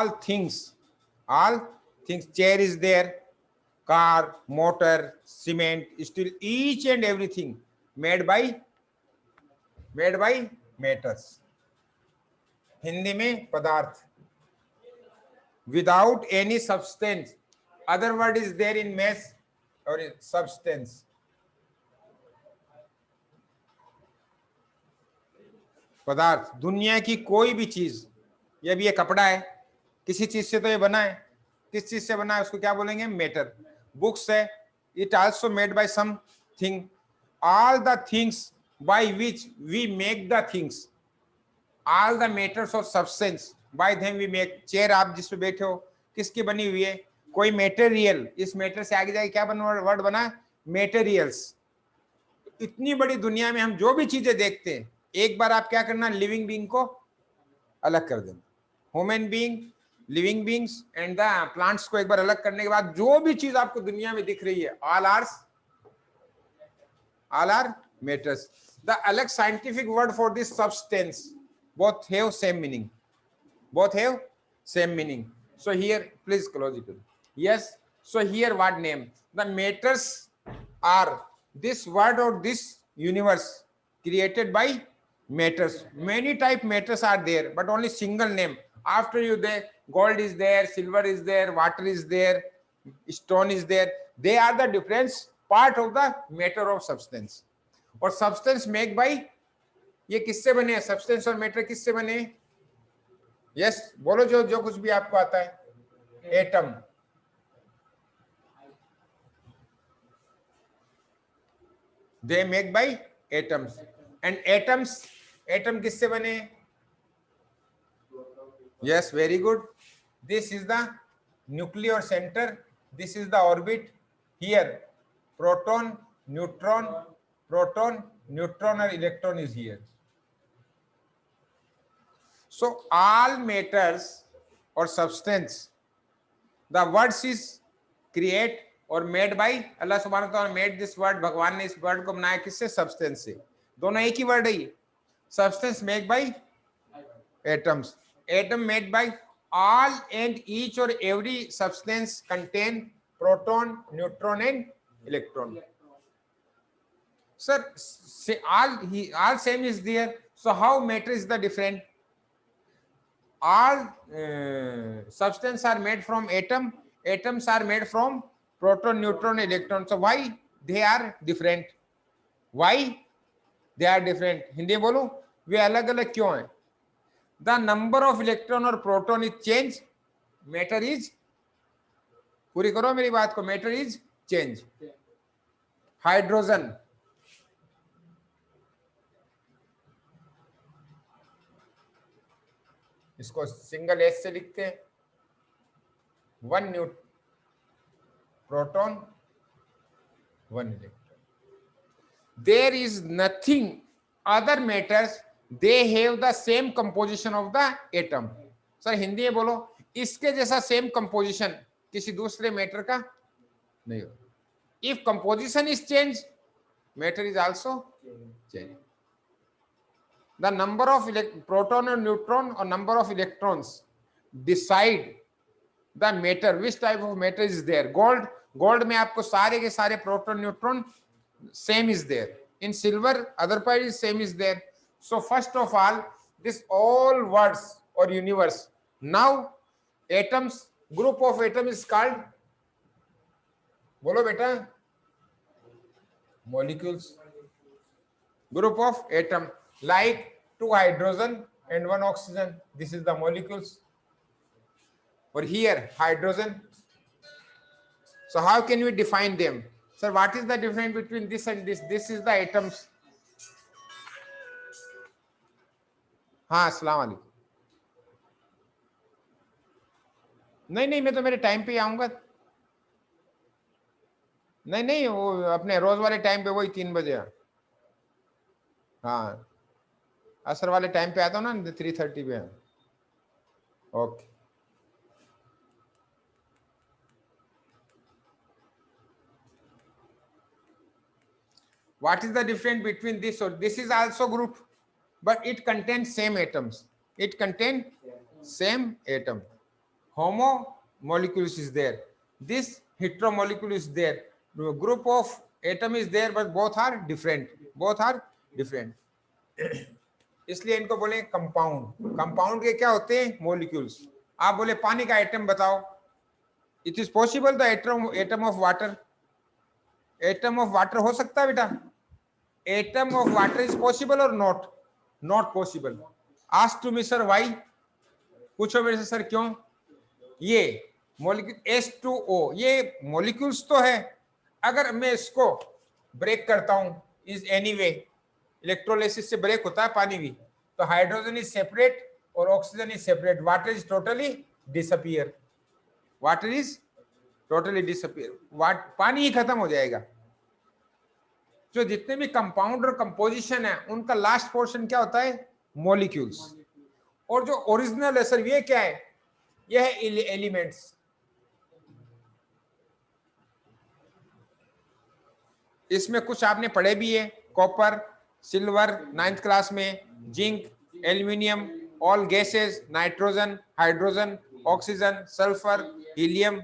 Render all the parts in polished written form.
things, all things. Chair is there, car, motor, cement, steel, each and everything made by matters. Hindi में पदार्थ. Without any substance. Other word is there in mass or in substance. पदार्थ. दुनिया की कोई भी चीज, ये भी ये कपड़ा है, किसी चीज से तो ये बना है. किस चीज से बना है उसको क्या बोलेंगे? मैटर. बुक्स है, it also made by something. All the things by which we make the things, all the matters of substance by them we make. Chair आप जिस पे बैठे हो किसकी बनी हुई है? कोई मेटेरियल. इस मैटर से आगे जाके क्या बना? वर्ड बना मेटेरियल्स. इतनी बड़ी दुनिया में हम जो भी चीजें देखते हैं, एक बार आप क्या करना? लिविंग बीइंग को अलग कर देना. Human being, living beings and the plants को एक बार अलग करने के बाद जो भी चीज आपको दुनिया में दिख रही है, ऑल आर मैटर्स. द अलग scientific word for this substance, both have same meaning. Both have same meaning. So here, please close it. Yes. So here, what name? The matters are this world or this universe created by matters. Many type matters are there, but only single name. After you, there gold is there, silver is there, water is there, stone is there. They are the difference part of the matter of substance. Or substance made by, ये किससे बने हैं? Substance और matter किससे बने? Yes, बोलो जो जो कुछ भी आपको आता है. Atom. They make by atoms. And atoms, atom किससे बने? Yes, very good. This is the nuclear centre, this is the orbit. Here proton, neutron, proton, neutron और electron is here. So all matters or substance, the words is create or made by Allah subhanahu wa ta'ala. Made this word, भगवान ने इस word को बनाया किससे? Substance से. दोनों एक ही वर्ड है. Substance made by atoms. Atom made by all and each or every substance contain proton, neutron and electron. Sir, all same is there. So how matter is the different? All substance are made from atom, atoms are made from proton, neutron, electron. So why they are different? Why they are different? Hindi बोलो, वे अलग अलग क्यों हैं? The number of electron और proton is change, matter is, पूरी करो मेरी बात को, matter is change. हाइड्रोजन, इसको सिंगल एस से लिखते हैं. 1 proton, 1 electron. There is nothing other matters, they have the same composition of the atom. Sir Hindi में बोलो, इसके जैसा सेम कंपोजिशन किसी दूसरे मैटर का नहीं हो. If composition is change, matter is also change. The number of proton and neutron or number of electrons decide the matter, which type of matter is there. Gold में आपको सारे के सारे proton neutron same is there. In silver other part is same is there. So first of all, this all words or universe. Now atoms, group of atom is called, बोलो बेटा, molecules. Group of atom like 2 hydrogen and 1 oxygen. This is the molecules. Or here hydrogen. So how can we define them? Sir, what is the difference between this and this? This is the atoms. हाँ, अस्सलाम वालेकुम. नहीं नहीं, मैं तो मेरे time पे आऊंगा. नहीं नहीं, वो अपने रोज वाले टाइम पे, वही 3 बजे. हाँ, असर वाले टाइम पे आता हूँ ना, 3:30 पे. Okay. What is the difference between this? Or this is also group, but it contains same atoms. It contains same atom. homo molecules is there, this hetero molecule is there, group of atom is there, but both are different. इसलिए इनको बोले compound. Compound के क्या होते हैं? Molecules. आप बोले पानी का एटम बताओ, it is possible the atom of water, atom of water हो सकता है बेटा? Atom of water is possible और not? Not possible. Ask to me sir why, पूछो मेरे से सर क्यों? ये मॉलिक्यूल H2O ये मॉलिक्यूल्स तो है, अगर मैं इसको ब्रेक करता हूं इज एनीवे, इलेक्ट्रोलिसिस से ब्रेक होता है पानी भी, तो हाइड्रोजन इज सेपरेट और oxygen is separate, water is totally disappear, water is totally disappear, पानी ही खत्म हो जाएगा। जो जितने भी कंपाउंड और कंपोजिशन है उनका लास्ट पोर्शन क्या होता है? मॉलिक्यूल्स। और जो ओरिजिनल है सर ये क्या है? यह है एलिमेंट्स। इसमें कुछ आपने पढ़े भी है, कॉपर, सिल्वर 9th क्लास में, zinc, aluminium, all gases, nitrogen, hydrogen, oxygen, sulphur, helium,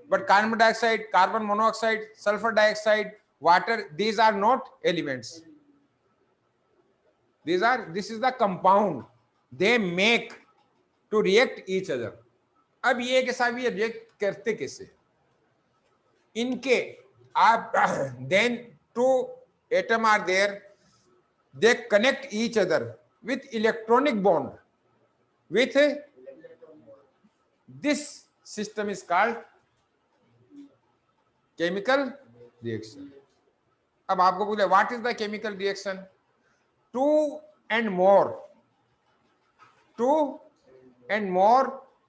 but carbon dioxide, carbon monoxide, sulfur dioxide, water, these are not elements, this is the compound they make to react each other। अब ये के साथ ये react करते कैसे? इनके आप then two atom are there, they connect each other with electronic bond, with this system is called chemical reaction. अब आपको बोले what is the chemical reaction? Two and more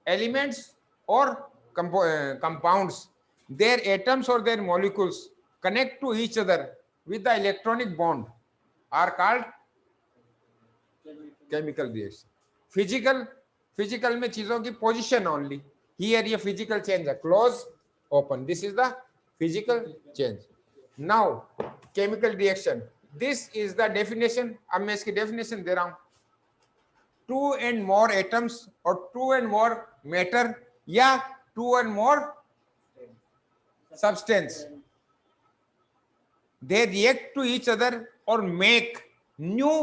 elements और कंपाउंड्स, देयर एटम्स और their molecules connect to each other with the electronic bond are called chemical reaction. Physical में चीजों की position only, here ये physical change है, close open, this is the physical change। now chemical reaction, this is the definition। अब मैं इसकी definition दे रहा हूं, two and more atoms और two and more matter या two and more substance, they react to each other or make new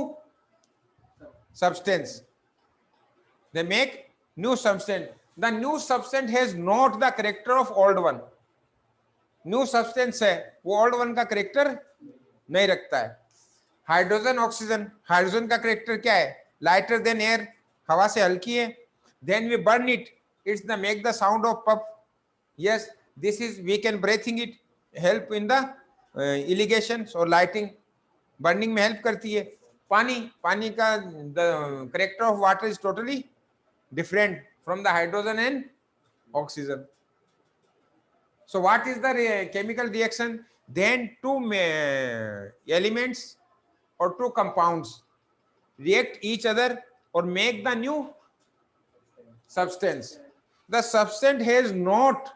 substance, they make new substance, the new substance has not the character of old one, new substance है वो old one का character नहीं रखता है। Hydrogen oxygen, hydrogen का character क्या है? Lighter than air, हवा से हल्की है। Then we burn it, it's the make the sound of puff, yes this is we can breathing it, help in the इलिगेशन और लाइटिंग, बर्निंग में हेल्प करती है। पानी का the character of water is totally different from the hydrogen and oxygen. So what is the chemical reaction? Then two elements or two compounds react each other or make the new substance. The substance has not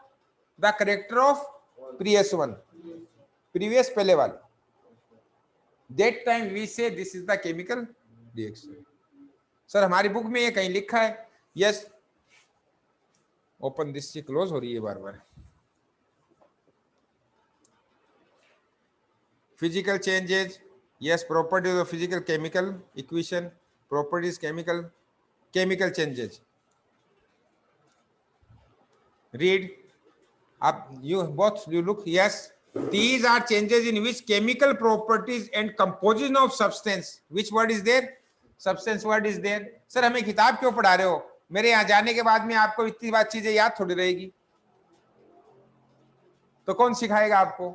the character of previous one, previous पहले वाला, that time we say this is the chemical reaction। Sir हमारी book में ये कहीं लिखा है? yes, open this से close हो रही है बार बार। physical changes, yes, properties of physical chemical equation, properties chemical changes, read up, you both you look, yes, these are changes in which chemical properties and composition of substance, which word is there? substance word is there। Sir हमें किताब क्यों पढ़ा रहे हो? मेरे यहाँ जाने के बाद में आपको इतनी बात चीजें याद थोड़ी रहेगी, तो कौन सिखाएगा आपको?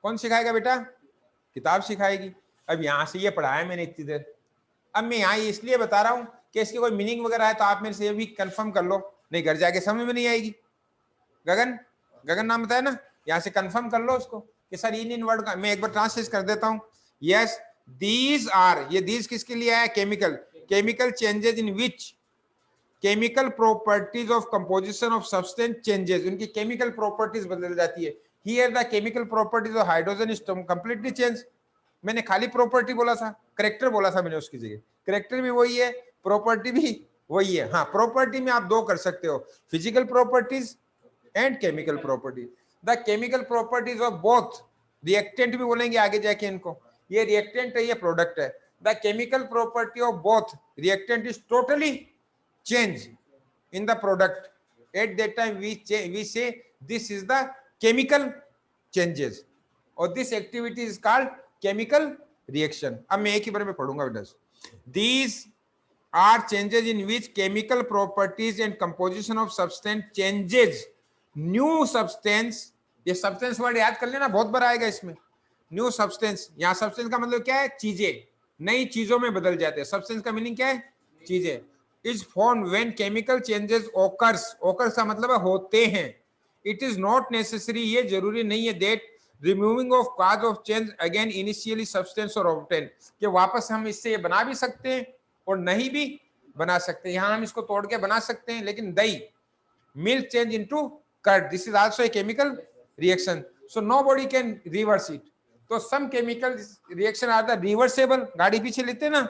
कौन सिखाएगा बेटा? किताब सिखाएगी। अब यहां से ये पढ़ाया मैंने इतनी देर, अब मैं यहाँ इसलिए बता रहा हूं कि इसकी कोई मीनिंग वगैरह है तो आप मेरे से ये भी कंफर्म कर लो, नहीं घर जाके समझ में नहीं आएगी। गगन नाम बताया ना, यहाँ से कंफर्म कर लो उसको कि सर इन वर्ड का मैं एक बार ट्रांसलेट कर देता हूँ। यस दीज आर, ये दीज किसके लिए है? Chemical changes in which chemical properties of composition of substance changes, उनकी केमिकल प्रॉपर्टीज बदल जाती है। Here the chemical properties of hydrogen is completely changed। मैंने खाली प्रॉपर्टी बोला था, करेक्टर बोला था मैंने उसकी जगह, करेक्टर भी वही है, प्रॉपर्टी भी वही है। हाँ, प्रॉपर्टी में आप दो कर सकते हो, physical properties and chemical properties. The chemical properties of both, reactant भी बोलेंगे आगे जाके इनको, ये रिएक्टेंट है ये प्रोडक्ट है। The chemical property of both reactant is totally change in the product. At that time we say this is the chemical changes or this activity is called chemical reaction. अब मैं एक ही बार में पढ़ूंगा बेटा। These are changes in which chemical properties and composition of substance changes. New substance, ये substance word याद कर लेना, बहुत बार आएगा इसमें। न्यू सब्सटेंस, यहाँ सब्सटेंस का मतलब क्या है? चीजें, नई चीजों में बदल जाते हैं। सब्सटेंस का मीनिंग क्या है? चीजें। Is form when chemical changes occurs, occurs का मतलब है होते हैं। इट इज नॉट नेसेसरी, ये जरूरी नहीं है, that removing of cause of change again initially substance और ऑब्टेन, कि वापस हम इससे ये बना भी सकते हैं और नहीं भी बना सकते। यहाँ हम इसको तोड़ के बना सकते हैं, लेकिन दही, milk change into curd, this is also a chemical reaction, so nobody can reverse it. तो some chemical reaction are the reversible, गाड़ी पीछे लेते हैं ना,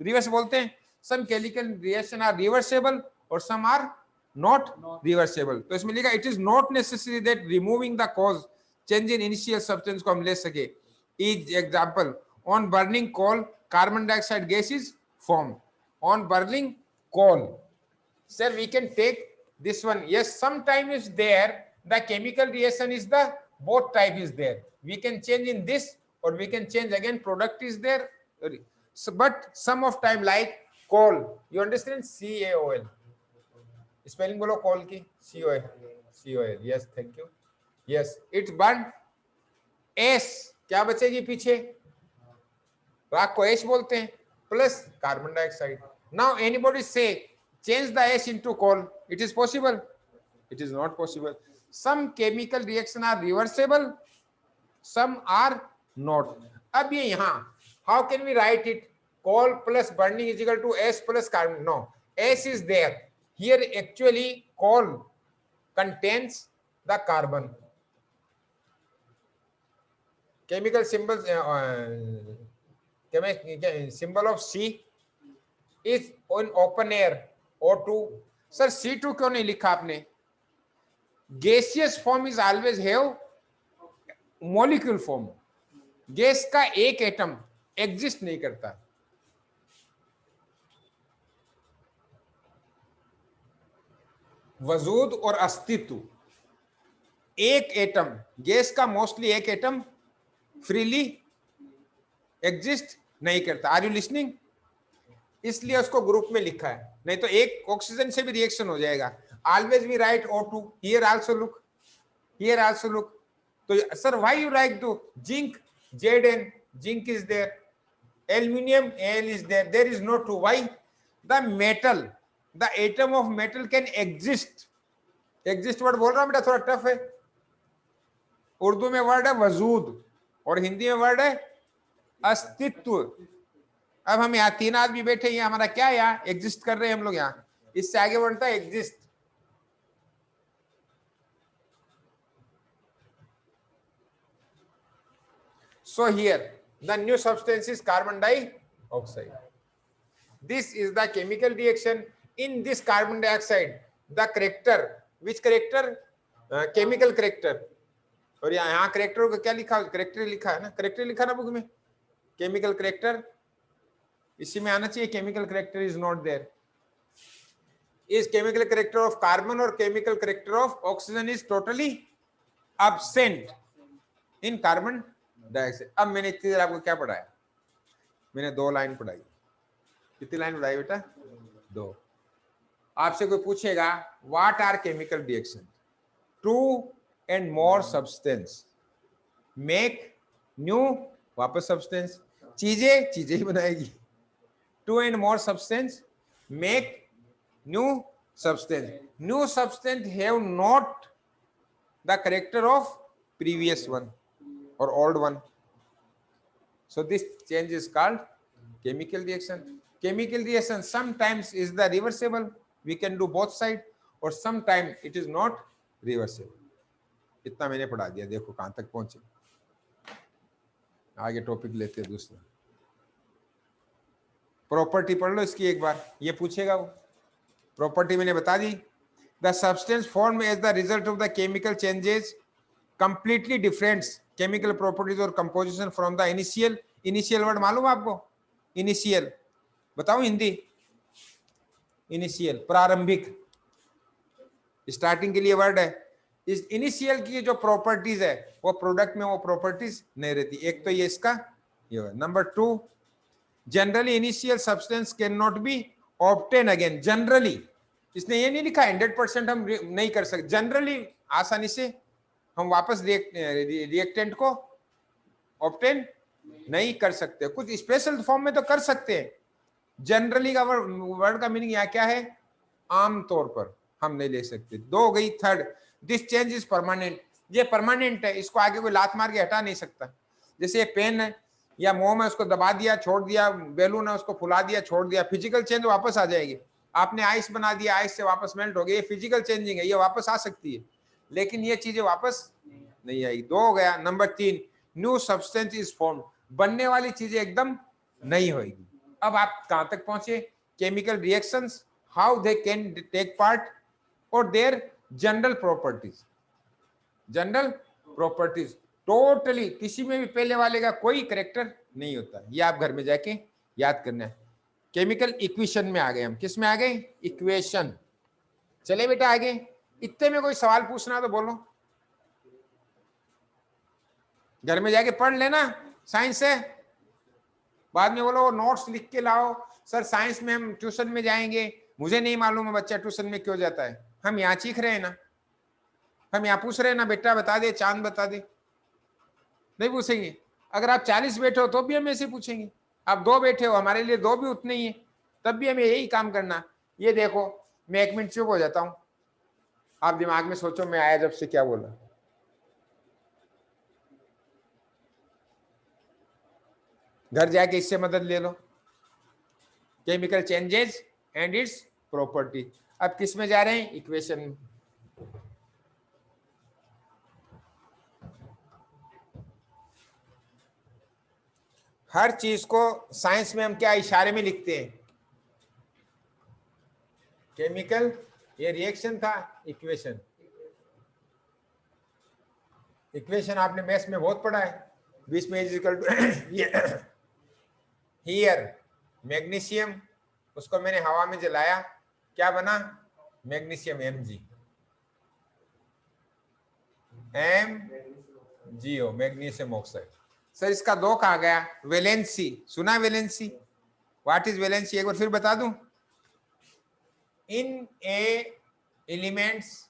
रिवर्स बोलते हैं। Some chemical reaction are reversible और सम आर नॉट रिवर्सेबल। तो इसमें लिखा it is not necessary that removing the cause change in initial substance को हम ले सके। Is example, on burning coal carbon dioxide gas is form. On burning coal, sir, we can take this one. Yes, sometime is there, the chemical reaction is the both type is there, we can change in this or we can change again, product is there. So, but some of time like coal, you understand, CaOl, spelling bolo coal ki, COL, yes, thank you, yes, it's burned, S क्या बचेगी पीछे, राख को एश बोलते हैं, plus carbon dioxide. Now anybody से change the ash into coal, it is possible? It is not possible. Some chemical reaction are reversible, some are not. अब ये यहाँ how can we write it? Coal plus burning is equal to ash plus carbon? No, ash is there here, actually coal contains the carbon. Chemical symbols, symbol of C is on open air O2. Sir C2 क्यों नहीं लिखा आपने? Gaseous form is always have molecule form, gas का एक atom exist नहीं करता। वजूद और अस्तित्व, एक एटम, गैस का मोस्टली एक एटम फ्रीली एग्जिस्ट नहीं करता। Are you listening? इसलिए उसको ग्रुप में लिखा है, नहीं तो एक ऑक्सीजन से भी रिएक्शन हो जाएगा। Always we write O2, here also look, here also look. तो sir why you write to zinc, Zn, zinc is there, aluminium Al is there, there is no 2, why? The metal, the atom of metal can exist, exist word बोल रहा हूं बेटा, थोड़ा tough है। उर्दू में word है वजूद और हिंदी में वर्ड है अस्तित्व। अब हम यहाँ तीन आदमी बैठे हैं, हमारा क्या यहाँ एग्जिस्ट कर रहे हैं हम लोग, यहाँ इससे आगे बढ़ता है exist. So here the new substance is carbon dioxide, this is the chemical reaction. In this carbon dioxide the character, which character? Chemical character. और यहाँ करेक्टर को क्या लिखा? करेक्टर लिखा है ना, करेक्टर लिखा ना बुक में, केमिकल करेक्टर, इसी में आना चाहिए। Chemical character is not there. Is chemical character of carbon और chemical character of oxygen is totally absent in carbon dioxide. अब मैंने इतनी देर आपको क्या पढ़ाया? मैंने 2 लाइन पढ़ाई। कितनी लाइन पढ़ाई बेटा? 2। आपसे कोई पूछेगा what are chemical reaction? 2 and more substance make new, वापस सब्सटेंस, चीजें ही बनाएगी। 2 and more substance make new substance. New substance have not the character of previous one or old one. So this change is called chemical reaction. Chemical reaction sometimes is the reversible, we can do both side, or sometimes it is not reversible. इतना मैंने पढ़ा दिया, देखो कहां तक पहुंचे। आगे topic लेते हैं दूसरा। प्रॉपर्टी पढ़ लो इसकी एक बार, ये पूछेगा वो। प्रॉपर्टी मैंने बता दी। The substance form as the result of the chemical changes completely different chemical properties और composition from the initial. Initial word मालूम आपको? इनिशियल बताओ हिंदी। इनिशियल प्रारंभिक, स्टार्टिंग के लिए वर्ड है। इस इनिशियल की जो प्रॉपर्टीज है वो प्रोडक्ट में वो प्रॉपर्टीज नहीं रहती। एक तो ये इसका ये है। Number 2, generally initial substance can not be obtain again. Generally इसने ये नहीं लिखा 100% हम नहीं कर सकते। जनरली आसानी से हम वापस रिएक्टेंट को ऑब्टेन नहीं कर सकते। कुछ स्पेशल फॉर्म में तो कर सकते हैं। जनरली का वर्ड का मीनिंग यहाँ क्या है? आमतौर पर हम नहीं ले सकते। 2 हो गई। Third, this change is permanent. ये परमानेंट है, इसको आगे कोई लात मार के हटा नहीं सकता। जैसे ये पेन है या मोम है, उसको दबा दिया छोड़ दिया, बैलून है उसको फुला दिया छोड़ दिया, फिजिकल चेंज वापस आ जाएगी। आपने आइस बना दिया, आइस से वापस मेल्ट हो गई, ये फिजिकल चेंजिंग है, ये वापस आ सकती है, लेकिन ये चीजें वापस नहीं आएगी। 2 हो गया। Number 3, new substance is form. बनने वाली चीजें एकदम नहीं होगी। अब आप कहां तक पहुंचे? Chemical reactions, how they can take part और their general properties. General properties totally किसी में भी पहले वाले का कोई करेक्टर नहीं होता। ये आप घर में जाके याद करना है। केमिकल इक्वेशन में आ गए हम। किस में आ गए? इक्वेशन। चले बेटा आगे। इतने में कोई सवाल पूछना तो बोलो, घर में जाके पढ़ लेना। साइंस है, बाद में बोलो नोट्स लिख के लाओ, सर साइंस में हम ट्यूशन में जाएंगे, मुझे नहीं मालूम है बच्चा ट्यूशन में क्यों जाता है। हम यहाँ सीख रहे हैं ना, हम यहाँ पूछ रहे हैं ना, बेटा बता दे, चांद बता दे। नहीं पूछेंगे। अगर आप 40 बैठे हो तो भी हम ऐसे पूछेंगे। आप 2 बैठे हो, हमारे लिए 2 भी उतने ही है, तब भी हमें यही काम करना। ये देखो, मैं 1 मिनट चुप हो जाता हूं, आप दिमाग में सोचो मैं आया जब से क्या बोला। घर जाके इससे मदद ले लो। Chemical changes and its property. अब किस में जा रहे हैं? इक्वेशन में। हर चीज को साइंस में हम क्या इशारे में लिखते हैं? केमिकल, ये रिएक्शन था, इक्वेशन। इक्वेशन आपने मैथ्स में बहुत पढ़ा है। 20 में is equal to here magnesium, उसको मैंने हवा में जलाया, क्या बना? Magnesium Mg, MgO, magnesium oxide. Sir इसका 2 कहा गया? वैलेंसी सुना? Valency, what is valency? एक बार फिर बता दूं। In a elements,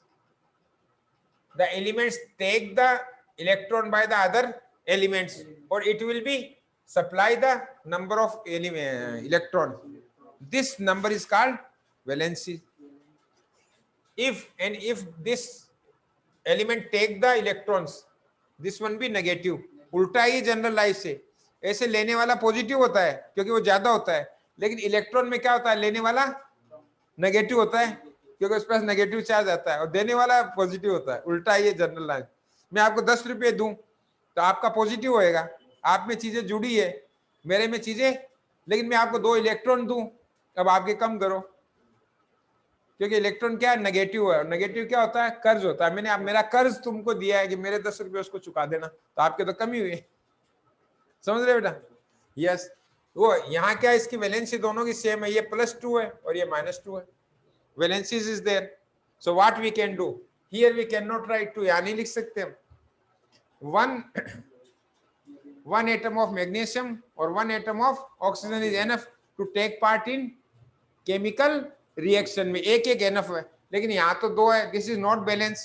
the elements take the electron by the other elements or it will be supply the number of electrons. This number is called valency. If this element take the electrons, this one be negative. उल्टा ही general life से, ऐसे लेने वाला positive होता है क्योंकि वो ज्यादा होता है, लेकिन इलेक्ट्रॉन में क्या होता है? लेने वाला नेगेटिव होता है क्योंकि उस पास नेगेटिव चार्ज आता है, और देने वाला पॉजिटिव होता है। उल्टा ये जनरल लाइफ। मैं आपको 10 रुपये दूं तो आपका पॉजिटिव होएगा, आप में चीजें जुड़ी है, मेरे में चीजें, लेकिन मैं आपको 2 इलेक्ट्रॉन दूं, अब आपके कम करो, क्योंकि इलेक्ट्रॉन क्या है? नेगेटिव है। और नेगेटिव क्या होता है? कर्ज होता है। मैंने आप मेरा कर्ज तुमको दिया है कि मेरे 10 रुपये उसको चुका देना, तो आपके तो कमी हुई। समझ रहे बेटा? यस। वो यहाँ क्या है? इसकी वैलेंसी दोनों की सेम है, ये +2 है और ये -2 है। valencies is there, so what we can do here? We cannot write 2, यानी लिख सकते हैं one atom of magnesium or 1 atom of oxygen is enough to take part in chemical reaction में। एक enough है, लेकिन यहाँ तो 2 है। this is not balance,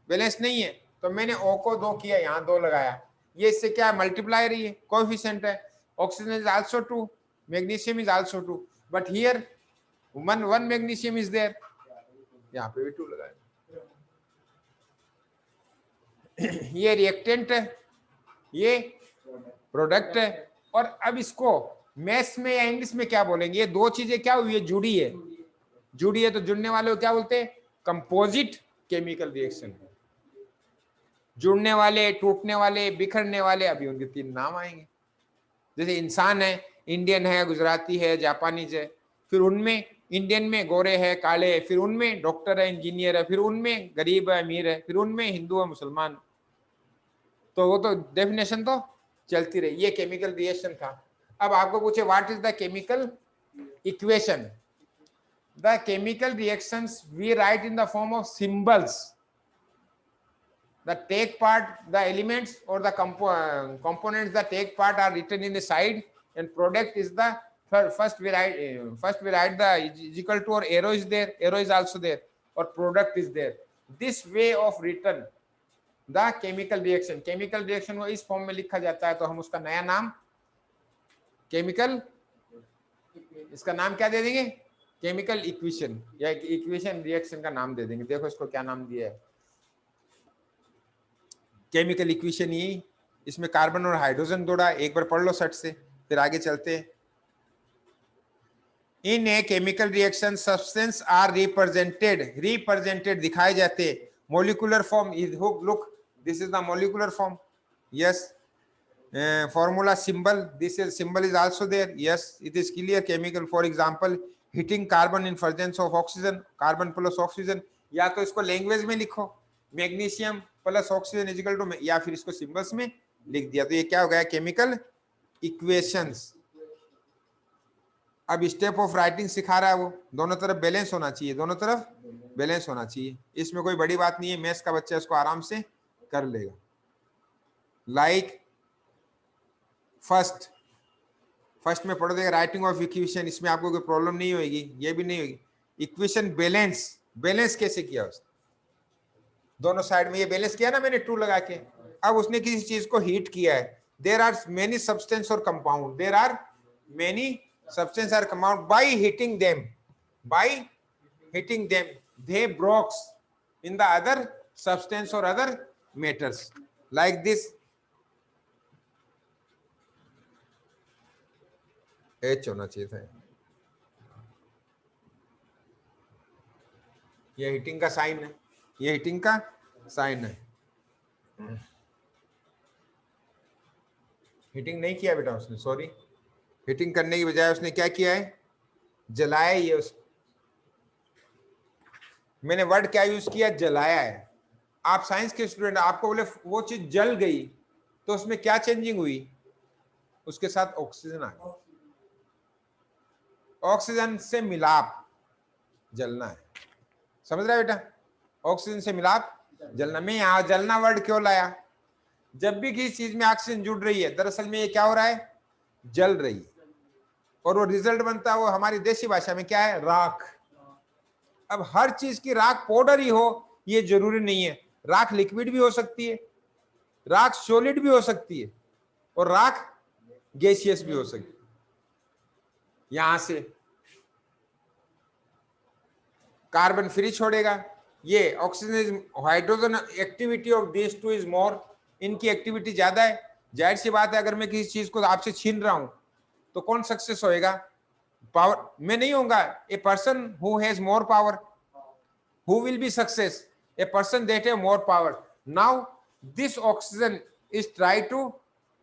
balance नहीं है, तो मैंने O को 2 किया, यहाँ 2 लगाया, ये इससे क्या मल्टीप्लायर ही है, कोएफिशिएंट है। Oxygen is also 2, magnesium is also 2, but here one magnesium is there, यहाँ पे भी 2 लगाए। ये रिएक्टेंट है, ये प्रोडक्ट है। और अब इसको मैथ्स में या इंग्लिश में क्या बोलेंगे? ये 2 चीजें क्या हुई है? जुड़ी है। जुड़ी है तो जुड़ने वाले को क्या बोलते हैं? Composite chemical reaction. जुड़ने वाले, टूटने वाले, बिखरने वाले, अभी उनके 3 नाम आएंगे। जैसे इंसान है, इंडियन है, गुजराती है, जापानीज है, फिर उनमें इंडियन में गोरे है काले है, फिर उनमें डॉक्टर है इंजीनियर है, फिर उनमें गरीब है अमीर है, फिर उनमें हिंदू है मुसलमान। तो वो तो डेफिनेशन तो चलती रही। ये केमिकल रिएक्शन था। अब आपको पूछे what is the chemical equation. The chemical reactions we write in the form of symbols. The take part, the elements or the components that take part are written in the side, and product is the first we write the is equal to, or arrow is there, arrow is also there, or product is there. This way of written the chemical reaction, chemical reaction को इस form में लिखा जाता है, तो हम उसका नया नाम केमिकल, इसका नाम क्या दे देंगे, केमिकल इक्वेशन या इक्वेशन रिएक्शन का नाम दे देंगे। देखो इसको क्या नाम दिया है, केमिकल इक्वेशन। ये इसमें कार्बन और हाइड्रोजन जोड़ा, एक बार पढ़ लो सट से, फिर आगे चलते हैं। In a chemical reaction substance are represented दिखाए जाते, molecular form is, look this is the molecular form, yes, formula symbol, this is symbol is also there, yes, it is clear, chemical, for example heating carbon in presence of oxygen, carbon plus oxygen, या तो इसको language में लिखो magnesium plus oxygen is equal to, या फिर इसको symbols में लिख दिया, तो ये क्या हो गया, केमिकल इक्वेशंस। अब स्टेप ऑफ राइटिंग सिखा रहा है वो, दोनों तरफ बैलेंस होना चाहिए, दोनों तरफ बैलेंस होना चाहिए, इसमें कोई बड़ी बात नहीं है, मैथ्स का बच्चा इसको आराम से कर लेगा। लाइक फर्स्ट में पढ़ो देगा राइटिंग ऑफ इक्वेशन, इसमें आपको कोई प्रॉब्लम नहीं होगी, ये भी नहीं होगी। इक्वेशन बैलेंस कैसे किया उसने, दोनों साइड में ये बैलेंस किया ना मैंने टू लगा के। अब उसने किसी चीज को हीट किया है, देयर आर मेनी सब्सटेंस और compound, there are many substance or compound, by heating them they breaks in the other substance or other matters like this। H होना चाहिए था, ये हीटिंग का साइन है, ये हीटिंग का साइन है। हीटिंग नहीं किया बेटा उसने, सॉरी, हीटिंग करने की बजाय उसने क्या किया है, जलाया। ये मैंने वर्ड क्या यूज किया, जलाया है। आप साइंस के स्टूडेंट, आपको बोले वो चीज जल गई, तो उसमें क्या चेंजिंग हुई, उसके साथ ऑक्सीजन आ गया, ऑक्सीजन से मिलाप जलना है, समझ रहा है बेटा, ऑक्सीजन से मिलाप जलना। मैं यहां जलना वर्ड क्यों लाया, जब भी किसी चीज में ऑक्सीजन जुड़ रही है, दरअसल में ये क्या हो रहा है, जल रही है, और वो रिजल्ट बनता है, वो हमारी देसी भाषा में क्या है, राख। अब हर चीज की राख पाउडर ही हो ये जरूरी नहीं है, राख लिक्विड भी हो सकती है, राख सॉलिड भी हो सकती है, और राख गैसियस भी हो सकती है। यहां से कार्बन फ्री छोड़ेगा, ये oxygen is, hydrogen activity of this two is more, इनकी एक्टिविटी ज्यादा है। जाहिर सी बात है, अगर मैं किसी चीज को आपसे छीन रहा हूं तो कौन सक्सेस होएगा, पावर में नहीं होगा। A person who has more power, who will be success, a person that have more power. Now this oxygen is try to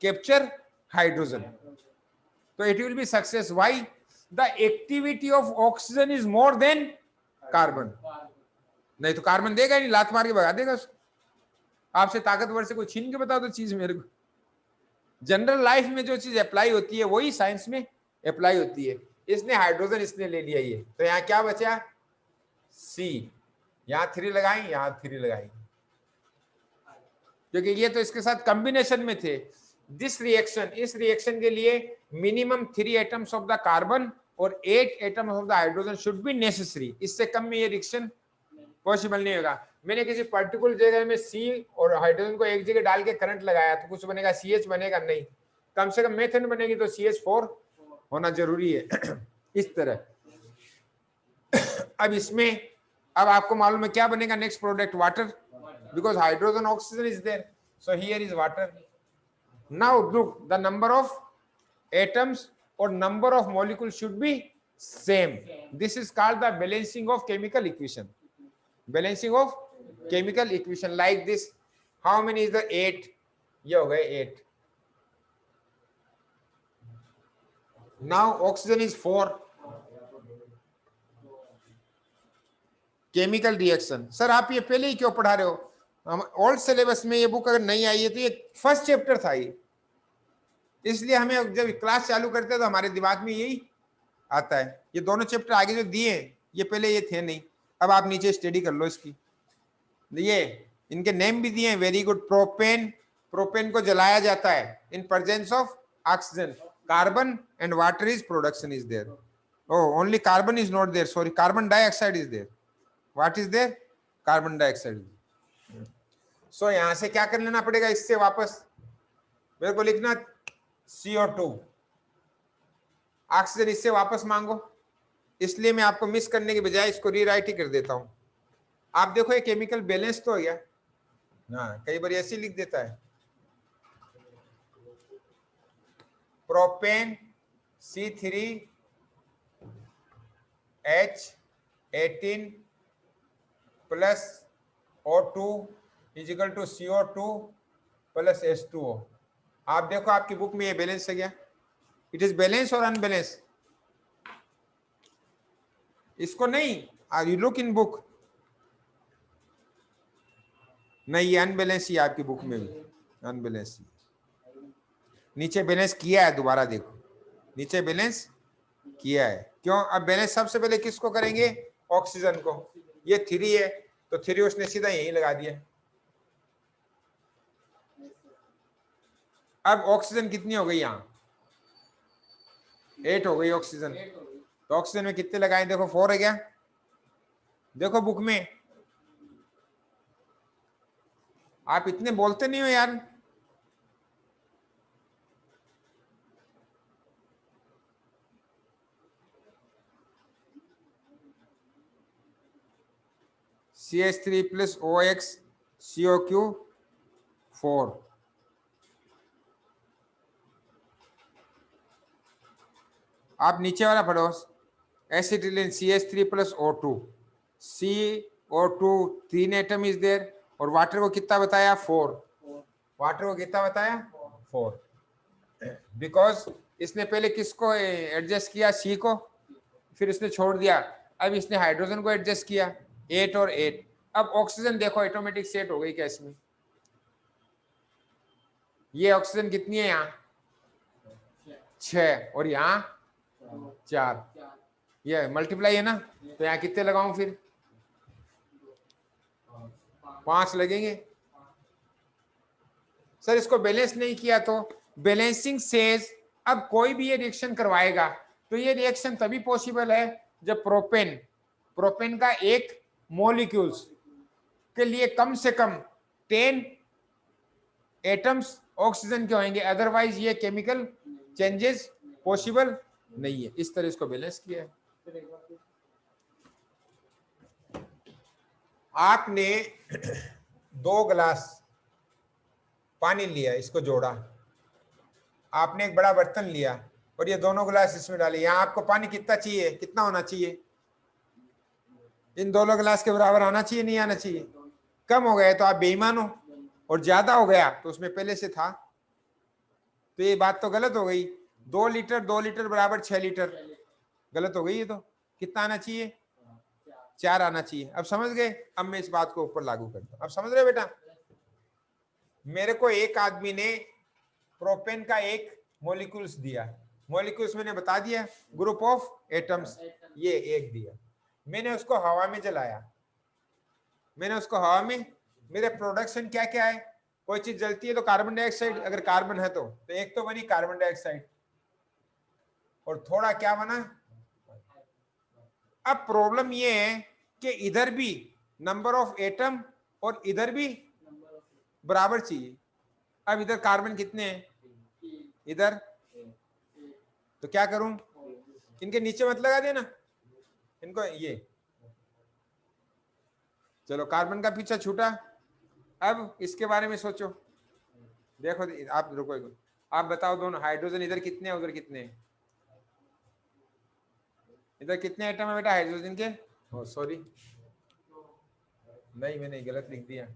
capture hydrogen, तो it will be success. Why, the activity of oxygen is more than carbon, नहीं तो carbon देगा नहीं, लात मार के भगा देगा उसको। आपसे ताकतवर से कोई छीन के बता दो चीज मेरे को। जनरल लाइफ में जो चीज अप्लाई होती है वही साइंस में अप्लाई होती है। इसने हाइड्रोजन इसने ले लिया ये, तो यहाँ क्या बचा, सी, यहाँ 3 लगाई, यहाँ 3 लगाई, क्योंकि ये तो इसके साथ कॉम्बिनेशन में थे। दिस रिएक्शन, इस रिएक्शन के लिए minimum 3 atoms of the carbon और 8 atoms of the hydrogen should be necessary, इससे कम में ये रिएक्शन पॉसिबल नहीं होगा। मैंने किसी पर्टिकुलर जगह में सी और हाइड्रोजन को एक जगह डाल के करंट लगाया तो कुछ बनेगा, CH बनेगा नहीं, कम से कम मेथन बनेगी तो CH4 होना जरूरी है। इस तरह अब इसमें, अब आपको मालूम है क्या बनेगा next product, water, because hydrogen oxygen is there, so here is water. Now look, the number of atoms और number of molecule should be same, this is called the balancing of chemical equation, balancing of chemical equation like this। how many is the 8, ये हो गए 8। now oxygen is 4, chemical reaction. Sir आप ये पहले ही क्यों पढ़ा रहे हो? हम ओल्ड सिलेबस में ये बुक अगर नहीं आई है तो ये फर्स्ट चैप्टर था ये, इसलिए हमें जब क्लास चालू करते हैं तो हमारे दिमाग में यही आता है। ये दोनों चैप्टर आगे जो दिए ये पहले ये थे नहीं। अब आप नीचे स्टडी कर लो इसकी। ये इनके नेम भी दिए हैं, वेरी गुड। प्रोपेन, प्रोपेन को जलाया जाता है in presence of oxygen, carbon and water is production is there. Oh, only carbon is not there. Sorry, carbon dioxide is there. What is there? Carbon dioxide. So यहां से क्या कर लेना पड़ेगा? इससे वापस मेरे को लिखना CO2, ऑक्सीजन इससे वापस मांगो। इसलिए मैं आपको मिस करने के बजाय इसको रीराइट ही कर देता हूं। आप देखो ये केमिकल बैलेंस तो हो गया। हाँ, कई बार ऐसे लिख देता है, propane C3H18 plus O2 is equal to CO2 plus H2O। आप देखो आपकी बुक में ये बैलेंस है क्या? इट इज बैलेंस और अनबैलेंस? इसको नहीं, यू लुक इन बुक, नहीं ये अनबैलेंस ही आपकी बुक में भी अनबैलेंस। नीचे बैलेंस किया है, दोबारा देखो नीचे बैलेंस किया है। क्यों? अब बैलेंस सबसे पहले किसको करेंगे? ऑक्सीजन को। ये 3 है तो 3 उसने सीधा यहीं लगा दिया। अब ऑक्सीजन कितनी हो गई? यहाँ 8 हो गई ऑक्सीजन। तो ऑक्सीजन में कितने लगाए? देखो 4 है क्या? देखो बुक में। आप इतने बोलते नहीं हो यार। CH3 plus OX COQ 4। आप नीचे वाला पढ़ो, acetylene CH3 plus O2 CO2 3 atom is there, और वाटर को कितना बताया? 4। वाटर को कितना बताया? 4। बिकॉज इसने पहले किसको एडजस्ट किया? C को, फिर इसने छोड़ दिया। अब इसने हाइड्रोजन को एडजस्ट किया, 8 और 8। अब ऑक्सीजन देखो ऑटोमेटिक सेट हो गई क्या इसमें? ये ऑक्सीजन कितनी है यहाँ? 6 और यहाँ 4। ये मल्टीप्लाई है ना, तो यहाँ कितने लगाऊं फिर? 5 लगेंगे। सर इसको बैलेंस नहीं किया तो? बैलेंसिंग सेज अब कोई भी ये रिएक्शन करवाएगा तो ये रिएक्शन तभी पॉसिबल है जब प्रोपेन का एक मॉलिक्यूल्स के लिए कम से कम 10 एटम्स ऑक्सीजन के होंगे, अदरवाइज ये केमिकल चेंजेस पॉसिबल नहीं है। इस तरह इसको बैलेंस किया है। आपने 2 गिलास पानी लिया, इसको जोड़ा, आपने एक बड़ा बर्तन लिया और ये दोनों गिलास इसमें डाले। यहाँ आपको पानी कितना चाहिए? कितना होना चाहिए? इन दोनों गिलास के बराबर आना चाहिए, नहीं आना चाहिए? कम हो गया तो आप बेईमान हो, और ज्यादा हो गया तो उसमें पहले से था, तो ये बात तो गलत हो गई। 2 लीटर बराबर 6 लीटर, गलत हो गई ये तो। कितना आना चाहिए? 4 आना चाहिए। अब समझ गए? अब मैं इस बात को ऊपर लागू करता हूं। अब समझ रहे हो बेटा? मेरे को एक आदमी ने प्रोपेन का एक मॉलिक्यूल्स दिया, मॉलिक्यूल्स मैंने बता दिया, ग्रुप ऑफ एटम्स, ये एक दिया। मैंने उसको हवा में जलाया, मेरे प्रोडक्शन क्या क्या है? कोई चीज जलती है तो कार्बन डाइऑक्साइड, अगर कार्बन है तो एक तो बनी कार्बन डाइऑक्साइड, और थोड़ा क्या बना? अब प्रॉब्लम ये है कि इधर भी नंबर ऑफ एटम और इधर भी बराबर चाहिए। अब इधर कार्बन कितने हैं? इधर, तो क्या करूं? इनके नीचे मत लगा देना इनको, ये चलो कार्बन का पीछा छूटा। अब इसके बारे में सोचो। देखो आप रुको, आप बताओ दोनों हाइड्रोजन इधर कितने हैं, उधर कितने हैं? इधर कितने एटम है बेटा हाइड्रोजन के? ओ सॉरी, नहीं मैंने गलत लिख दिया।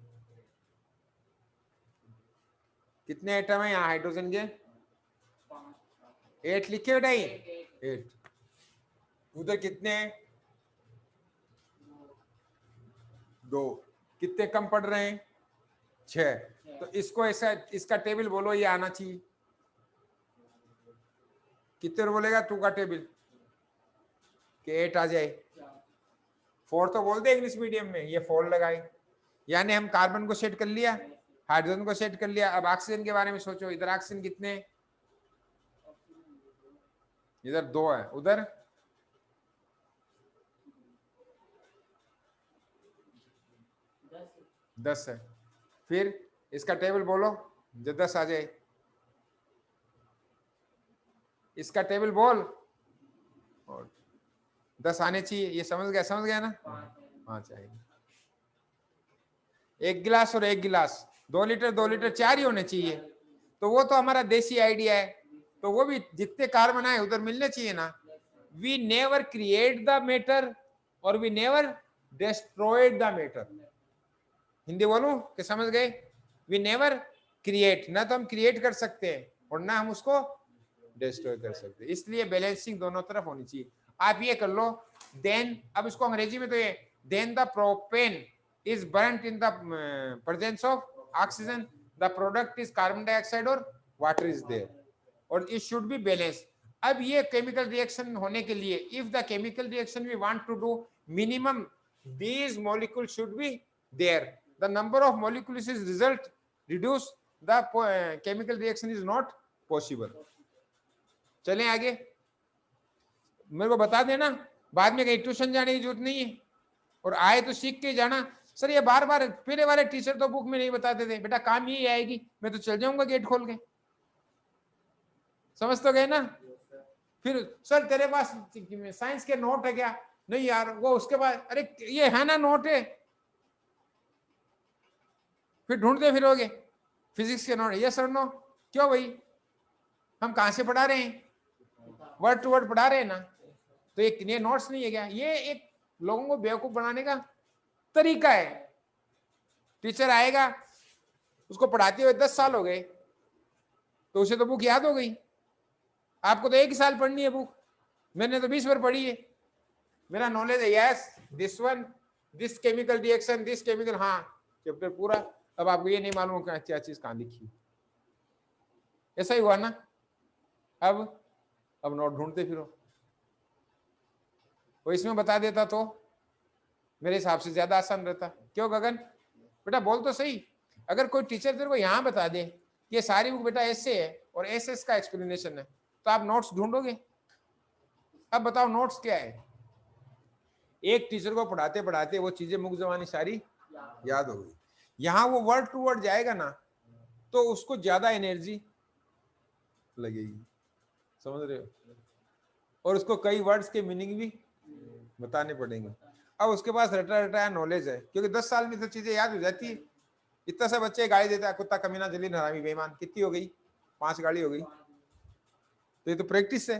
कितने एटम है यहाँ हाइड्रोजन के? 8 लिखे बेटा, 8। उधर कितने हैं? 2, कितने कम पड़ रहे हैं 6। तो इसको ऐसा इसका टेबल बोलो, ये आना चाहिए। कितने बोलेगा 2 का टेबल कि 8 आ जाए। 4 तो बोल दे इंग्लिश मीडियम में, ये 4 लगाए। यानी हम कार्बन को सेट कर लिया, हाइड्रोजन को सेट कर लिया। अब ऑक्सीजन के बारे में सोचो, इधर ऑक्सीजन कितने, इधर 2 है, उधर 10 है। फिर इसका टेबल बोलो जो 10 आ जाए। इसका टेबल बोल, और 10 आने चाहिए। ये समझ गया ना? 5 आएगा। 1 गिलास और 1 गिलास 2 लीटर 2 लीटर 4 ही होने चाहिए। तो वो तो हमारा देसी आइडिया है, तो वो भी जितने कार्बन आए उधर मिलने चाहिए ना। We never create the matter और we never destroyed the matter. Hindi बोलूं कि समझ गए? वी नेवर क्रिएट, ना तो हम क्रिएट कर सकते हैं और ना हम उसको डिस्ट्रॉय कर सकते हैं। इसलिए बैलेंसिंग दोनों तरफ होनी चाहिए। आप ये कर लो, देन, अब इसको अंग्रेजी में तो ये, then the propane is burnt in the presence of oxygen, the product is carbon dioxide or water is there, और it should be balanced। अब ये केमिकल रिएक्शन होने के लिए, if the chemical reaction we want to do, minimum these molecules should be there, the number of molecules is result reduce, the chemical reaction is not possible। चलें आगे, मेरे को बता देना, बाद में कहीं ट्यूशन जाने की जरूरत नहीं है, और आए तो सीख के जाना। सर ये बार बार पहले वाले टीचर तो बुक में नहीं बताते थे, बेटा काम यही आएगी, मैं तो चल जाऊंगा गेट खोल के। समझ तो गए ना? फिर सर तेरे पास साइंस के नोट है क्या? नहीं यार, वो उसके बाद, अरे ये है ना नोट है, फिर ढूंढते फिरोगे फिजिक्स के नोट। ये सर नो, क्यों भाई, हम कहां से पढ़ा रहे हैं, वर्ड टू वर्ड पढ़ा रहे हैं ना, तो ये नोट्स नहीं है क्या? ये एक लोगों को बेवकूफ बनाने का तरीका है। टीचर आएगा, उसको पढ़ाते हुए 10 साल हो गए, तो उसे तो बुक याद हो गई। आपको तो 1 ही साल पढ़नी है बुक, मैंने तो 20 बार पढ़ी है, मेरा नॉलेज है। Yes, this one, this chemical reaction, this chemical, हाँ चैप्टर पूरा। अब आपको ये नहीं मालूम क्या चीज कहां लिखी। ऐसा ही हुआ ना? अब नोट ढूंढते फिरो। वो इसमें बता देता तो मेरे हिसाब से ज्यादा आसान रहता। क्यों गगन? बेटा बोल तो सही। अगर कोई टीचर तेरे को यहाँ बता दे कि ये सारी बुक बेटा ऐसे है और ऐसे इसका एक्सप्लेनेशन है, तो आप नोट्स ढूंढोगे। अब बताओ नोट्स क्या है? एक टीचर को पढ़ाते पढ़ाते वो चीजें मुख जबानी सारी याद हो गई। यहाँ वो वर्ड टू वर्ड जाएगा ना, तो उसको ज्यादा एनर्जी लगेगी, समझ रहे हो? और उसको कई वर्ड्स के मीनिंग भी बताने पड़ेंगे। अब उसके पास रटा रटाया नॉलेज है, क्योंकि 10 साल में तो चीजें याद हो जाती है। इतना सा बच्चे गाली देता है, कुत्ता, कमीना, जलील, हरामी, बेईमान, कितनी हो गई? 5 गाली हो गई। तो ये तो प्रैक्टिस है।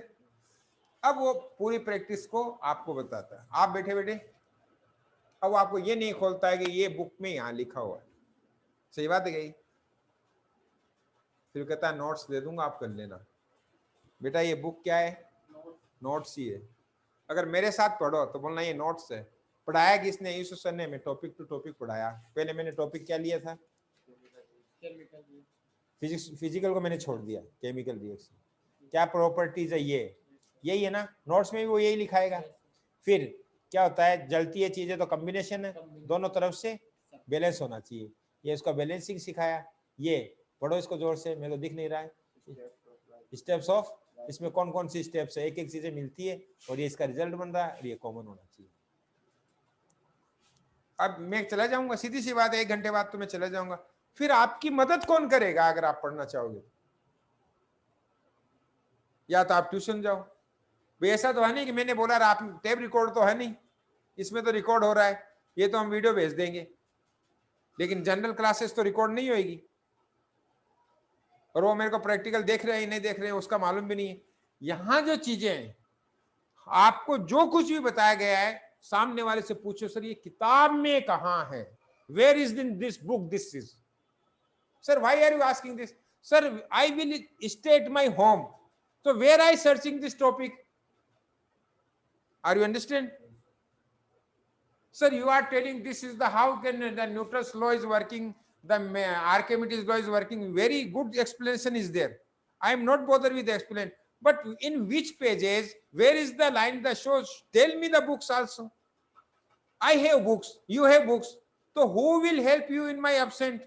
अब वो पूरी प्रैक्टिस को आपको बताता है, आप बैठे बैठे। अब आपको ये नहीं खोलता है कि ये बुक में यहाँ लिखा हुआ है, सही बात है गई। फिर कहता है नोट्स दे दूंगा, आप कर लेना। बेटा ये बुक क्या है? नोट्स ही है। अगर मेरे साथ पढ़ो तो बोलना ये नोट्स है। पढ़ाया किसने? यूसुफ सर ने। मैं टॉपिक टू टॉपिक पढ़ाया। पहले मैंने टॉपिक क्या लिया था? फिजिकल को मैंने छोड़ दिया, केमिकल रिएक्शन। क्या प्रॉपर्टीज है, ये यही है ना? नोट्स में भी वो यही लिखाएगा। फिर क्या होता है, जलती है चीजें तो कॉम्बिनेशन है, दोनों तरफ से बैलेंस होना चाहिए। ये इसका बैलेंसिंग सिखाया। ये पढ़ो इसको जोर से, मेरे को दिख नहीं रहा है। स्टेप्स ऑफ, इसमें कौन कौन सी स्टेप्स है, एक एक चीजें मिलती है और ये इसका रिजल्ट बन रहा है, और ये कॉमन होना चाहिए। अब मैं चला जाऊंगा, सीधी सी बात है, 1 घंटे बाद तो मैं चला जाऊंगा। फिर आपकी मदद कौन करेगा अगर आप पढ़ना चाहोगे? या तो आप ट्यूशन जाओ। ऐसा तो है नहीं कि मैंने बोला आप टेप रिकॉर्ड तो है नहीं, इसमें तो रिकॉर्ड हो रहा है, ये तो हम वीडियो भेज देंगे, लेकिन जनरल क्लासेस तो रिकॉर्ड नहीं होगी, और वो मेरे को प्रैक्टिकल देख रहे हैं नहीं देख रहे हैं उसका मालूम भी नहीं है। यहां जो चीजें हैं, आपको जो कुछ भी बताया गया है, सामने वाले से पूछो, सर ये किताब में कहां है? Where is in this book? This is, sir why are you asking this? Sir I will stay at my home, so where I searching this topic? Are you understand? Sir, you are telling this is the how can the Newton's law is working, the Archimedes law is working. Very good explanation is there. I am not bothered with the explanation. But in which pages, where is the line that shows? Tell me the books also. I have books, you have books. So who will help you in my absent?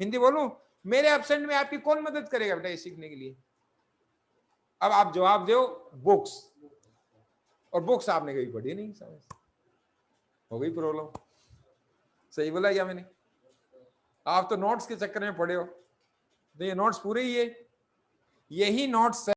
Hindi बोलूं? मेरे absent में आपकी कौन मदद करेगा बेटा ये सीखने के लिए? अब आप जवाब दो बुक्स, और बुक्स आपने कभी पढ़ी नहीं, समझ हो गई प्रॉब्लम। सही बोला क्या मैंने? आप तो नोट्स के चक्कर में पड़े हो, तो ये नोट्स पूरे ही है, यही नोट्स